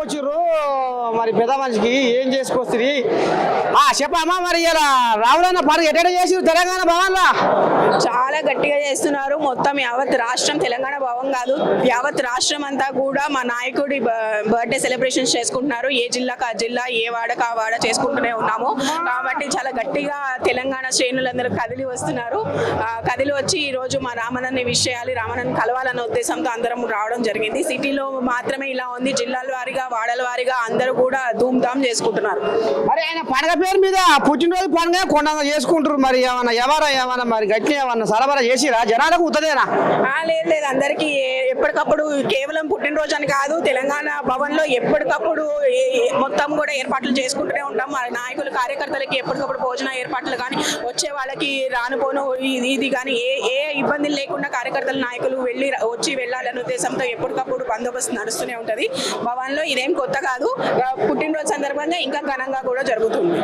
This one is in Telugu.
వచ్చిర్రు మరి పెద్ద మనిషికి ఏం చేసుకొస్తుంది చెప్పమ్మా మరి ఇలా రావులన్న పండుగ ఎట్లా చేసిరు తెలంగాణ భవన్లా? చాలా గట్టిగా చేస్తున్నారు. మొత్తం యావత్ రాష్ట్రం, తెలంగాణ భవన్ కాదు యావత్ రాష్ట్రం అంతా కూడా మా నాయకుడి బర్త్డే సెలబ్రేషన్స్ చేసుకుంటున్నారు. ఏ జిల్లాకు ఆ జిల్లా, ఏ వాడకు ఆ వాడ చేసుకుంటూనే ఉన్నాము. కాబట్టి చాలా గట్టిగా తెలంగాణ శ్రేణులందరూ కదిలి వస్తున్నారు. కదిలి వచ్చి ఈ రోజు మా రామన్నని విష్ చేయాలి, రామన్నని కలవాలన్న ఉద్దేశంతో అందరం రావడం జరిగింది. సిటీలో మాత్రమే ఇలా ఉంది, జిల్లాల వారీగా వాడల వారీగా అందరూ కూడా ధూమ్ధామ్ చేసుకుంటున్నారు. మరి ఆయన పండుగ పేరు మీద పుట్టినరోజు పండుగ కొండ చేసుకుంటారు. మరి ఏమన్నా మరి గట్టి ఏమన్నా సరఫరా చేసిరా జనాలకు ఉత్తదేనా? లేదు, అందరికీ ఎప్పటికప్పుడు కేవలం పుట్టినరోజు అని కాదు, తెలంగాణ భవన్ లో ఎప్పటికప్పుడు మొత్తం కూడా ఏర్పాట్లు చేసుకుంటూనే ఉంటాం. మా నాయకులు కార్యకర్తలకి ఎప్పటికప్పుడు భోజన ఏర్పాట్లు కానీ, వచ్చే వాళ్ళకి రానుపోను ఇది కానీ ఏ ఇబ్బందులు లేకుండా కార్యకర్తల నాయకులు వచ్చి వెళ్ళాలనే ఉద్దేశంతో ఎప్పటికప్పుడు బందోబస్తు నడుస్తూనే ఉంటది భవన్ లో. ఇదేం కొత్త కాదు, పుట్టినరోజు సందర్భంగా ఇంకా ఘనంగా కూడా జరుగుతుంది.